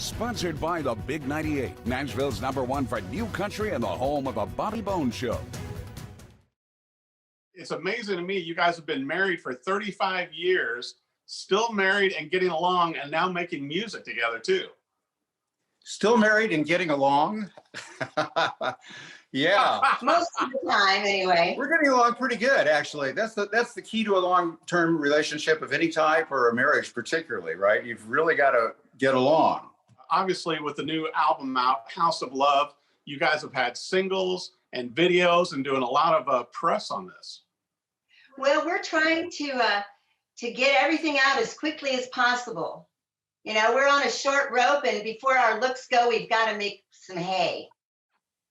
Sponsored by the Big 98, Nashville's #1 for new country and the home of the Bobby Bones Show. It's amazing to me. You guys have been married for 35 years, still married and getting along, and now making music together too. Still married and getting along. Yeah. Most of the time, anyway. We're getting along pretty good, actually. That's the key to a long-term relationship of any type, or a marriage particularly, right? You've really got to get along. Obviously, with the new album out, House of Love, you guys have had singles and videos and doing a lot of press on this. Well, we're trying to get everything out as quickly as possible. You know, we're on a short rope, and before our looks go, we've got to make some hay.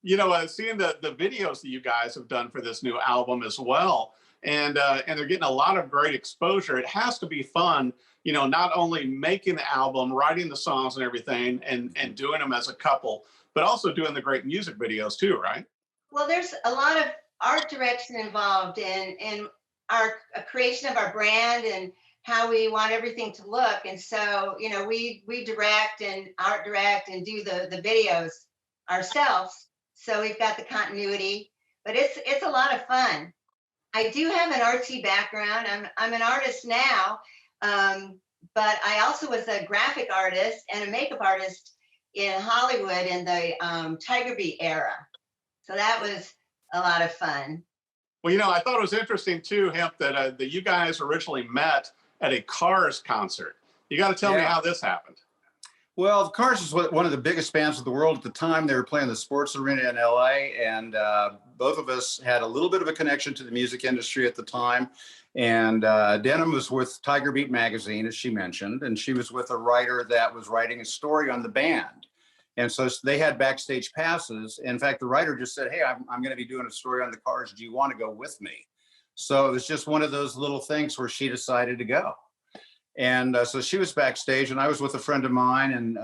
You know, seeing the videos that you guys have done for this new album as well, and they're getting a lot of great exposure. It has to be fun, you know, not only making the album, writing the songs and everything, and doing them as a couple, but also doing the great music videos too, right? Well, there's a lot of art direction involved in our creation of our brand and how we want everything to look. And so, you know, we direct and art direct and do the videos ourselves. So we've got the continuity, but it's a lot of fun. I do have an artsy background. I'm an artist now, but I also was a graphic artist and a makeup artist in Hollywood in the Tiger Beat era. So that was a lot of fun. Well, you know, I thought it was interesting too, Hemp, that you guys originally met at a Cars concert. You got to tell me how this happened. Well, Cars was one of the biggest bands of the world at the time. They were playing the sports arena in LA, and both of us had a little bit of a connection to the music industry at the time. And Denim was with Tiger Beat magazine, as she mentioned, and she was with a writer that was writing a story on the band. And so they had backstage passes. In fact, the writer just said, "Hey, I'm going to be doing a story on the Cars. Do you want to go with me?" So it was just one of those little things where she decided to go. And so she was backstage, and I was with a friend of mine, and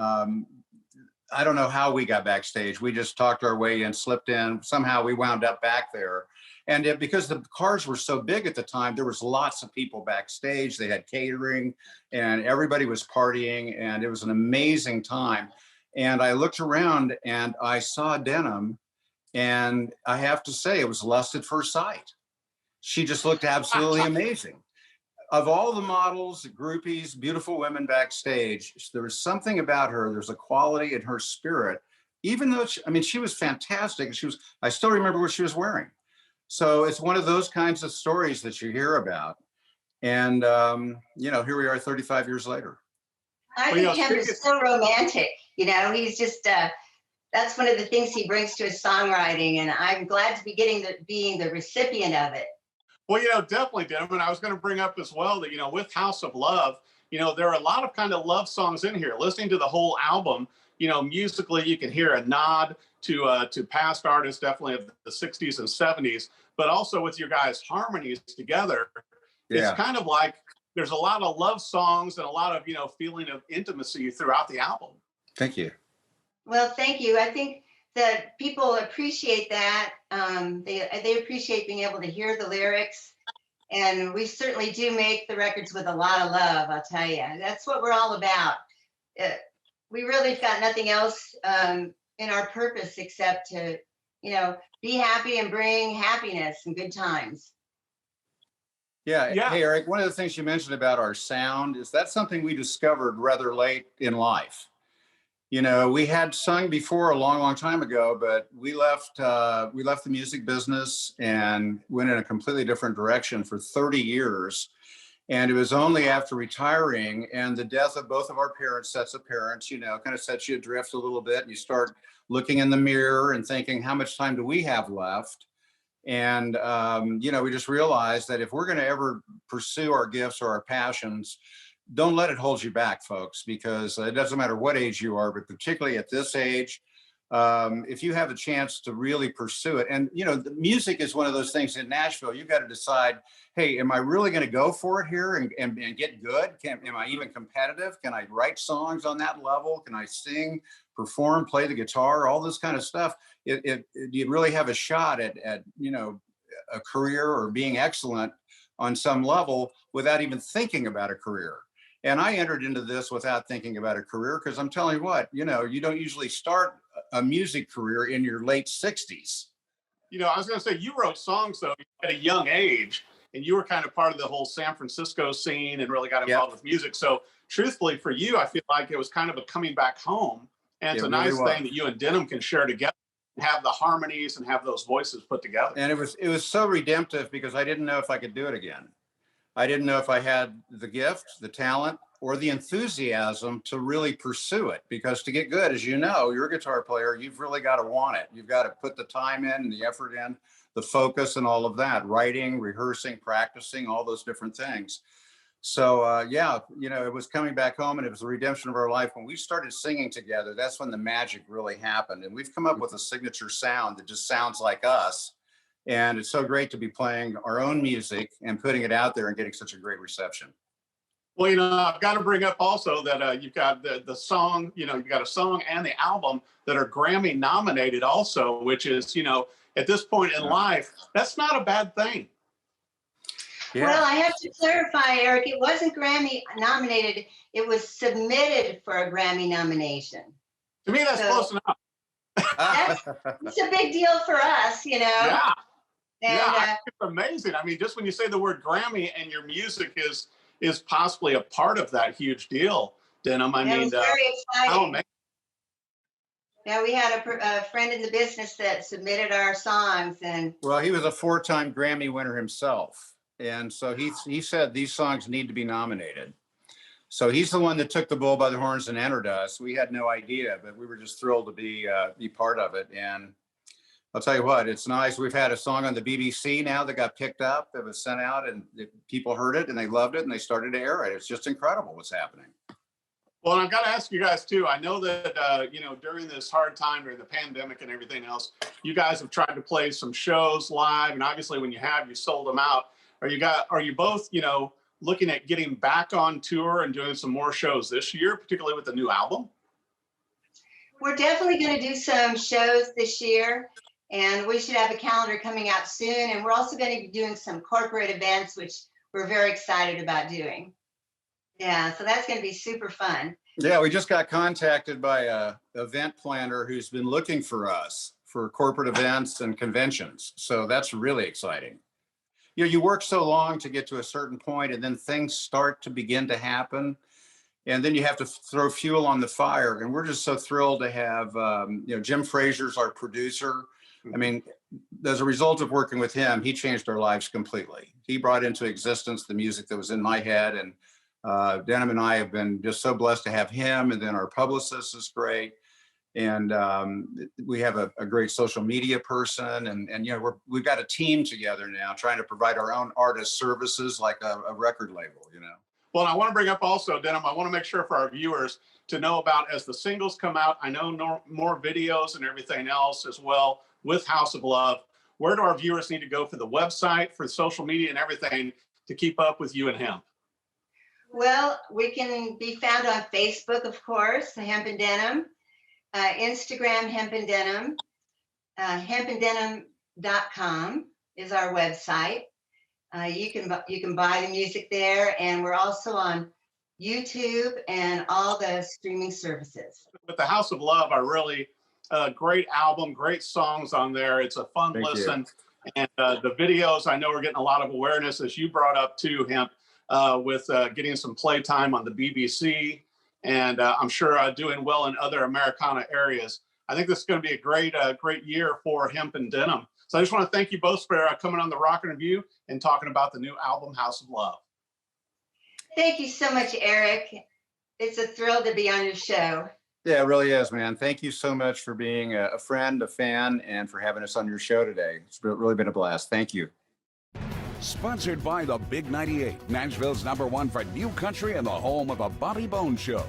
I don't know how we got backstage. We just talked our way in, slipped in. Somehow we wound up back there. And because the Cars were so big at the time, there was lots of people backstage. They had catering, and everybody was partying, and it was an amazing time. And I looked around, and I saw Denim, and I have to say, it was lust at first sight. She just looked absolutely amazing. Of all the models, groupies, beautiful women backstage, there was something about her. There's a quality in her spirit, even though she was fantastic. I still remember what she was wearing. So it's one of those kinds of stories that you hear about. And, you know, here we are 35 years later. I think him is so romantic. You know, he's just, that's one of the things he brings to his songwriting. And I'm glad to be being the recipient of it. Well, you know, definitely, Denim. And I was going to bring up as well that, you know, with House of Love, you know, there are a lot of kind of love songs in here. Listening to the whole album, you know, musically, you can hear a nod to past artists, definitely of the 60s and 70s, but also with your guys' harmonies together. It's kind of like there's a lot of love songs and a lot of, you know, feeling of intimacy throughout the album. Thank you. Well, thank you. I think that people appreciate that. They appreciate being able to hear the lyrics. And we certainly do make the records with a lot of love, I'll tell you. That's what we're all about. We really have got nothing else in our purpose except to, you know, be happy and bring happiness and good times. Yeah. Hey, Eric, one of the things you mentioned about our sound is that's something we discovered rather late in life. You know, we had sung before a long, long time ago, but we left the music business and went in a completely different direction for 30 years. And it was only after retiring and the death of both of our parents, sets of parents, you know, kind of sets you adrift a little bit, and you start looking in the mirror and thinking, how much time do we have left? And, you know, we just realized that if we're going to ever pursue our gifts or our passions, don't let it hold you back, folks, because it doesn't matter what age you are, but particularly at this age, if you have a chance to really pursue it. And, you know, the music is one of those things in Nashville. You've got to decide, hey, am I really going to go for it here and get good? Am I even competitive? Can I write songs on that level? Can I sing, perform, play the guitar, all this kind of stuff? You really have a shot at, you know, a career or being excellent on some level without even thinking about a career. And I entered into this without thinking about a career, because I'm telling you what, you know, you don't usually start a music career in your late 60s. You know, I was going to say, you wrote songs though at a young age, and you were kind of part of the whole San Francisco scene and really got involved with music. So truthfully for you, I feel like it was kind of a coming back home. And it's a nice thing that you and Denim can share together, and have the harmonies and have those voices put together. And it was so redemptive, because I didn't know if I could do it again. I didn't know if I had the gift, the talent, or the enthusiasm to really pursue it. Because to get good, as you know, you're a guitar player, you've really got to want it. You've got to put the time in and the effort in, the focus and all of that, writing, rehearsing, practicing, all those different things. So yeah, you know, it was coming back home, and it was the redemption of our life. When we started singing together, that's when the magic really happened. And we've come up with a signature sound that just sounds like us. And it's so great to be playing our own music and putting it out there and getting such a great reception. Well, you know, I've got to bring up also that you've got the song, you know, you've got a song and the album that are Grammy nominated also, which is, you know, at this point in life, that's not a bad thing. Yeah. Well, I have to clarify, Eric, it wasn't Grammy nominated. It was submitted for a Grammy nomination. To me, that's close enough. It's a big deal for us, you know? Yeah. And, yeah, it's amazing. I mean, just when you say the word Grammy and your music is possibly a part of that huge deal, Denim. I mean, it was very exciting. how amazing. Yeah, we had a friend in the business that submitted our songs, and Well, he was a 4-time Grammy winner himself. And so he said these songs need to be nominated. So he's the one that took the bull by the horns and entered us. We had no idea, but we were just thrilled to be part of it. And I'll tell you what, it's nice. We've had a song on the BBC now that got picked up. It was sent out, and people heard it and they loved it, and they started to air it. It's just incredible what's happening. Well, and I've got to ask you guys too. I know that you know, during this hard time, during the pandemic and everything else, you guys have tried to play some shows live, and obviously when you have, you sold them out. Are you both, you know, looking at getting back on tour and doing some more shows this year, particularly with the new album? we're definitely going to do some shows this year, and we should have a calendar coming out soon. And we're also going to be doing some corporate events, which we're very excited about doing. Yeah, so that's going to be super fun. Yeah, we just got contacted by a event planner who's been looking for us for corporate events and conventions. So that's really exciting. You know, you work so long to get to a certain point, and then things start to begin to happen. And then you have to throw fuel on the fire. And we're just so thrilled to have, you know, Jim Frazier's our producer. I mean, as a result of working with him, he changed our lives completely. He brought into existence the music that was in my head. And Denim and I have been just so blessed to have him. And then our publicist is great. And we have a great social media person. And you know, we've got a team together now trying to provide our own artist services like a record label, you know. Well, and I want to bring up also, Denim, I want to make sure for our viewers to know about, as the singles come out, I know more videos and everything else as well with House of Love. Where do our viewers need to go for the website, for social media and everything to keep up with you and Hemp? Well, we can be found on Facebook, of course, Hemp Denim, Instagram, Hemp Denim, hempanddenim.com is our website. You can buy the music there, and we're also on YouTube and all the streaming services. With the House of Love, I really great album, great songs on there. It's a fun listen, and the videos I know are getting a lot of awareness, as you brought up too, Hemp, with getting some playtime on the BBC, and I'm sure doing well in other Americana areas. I think this is going to be a great year for Hemp and Denim. So I just want to thank you both for coming on the Rockin' Review and talking about the new album, House of Love. Thank you so much, Eric. It's a thrill to be on your show. Yeah, it really is, man. Thank you so much for being a friend, a fan, and for having us on your show today. It's really been a blast. Thank you. Sponsored by the Big 98, Nashville's #1 for new country and the home of a Bobby Bones Show.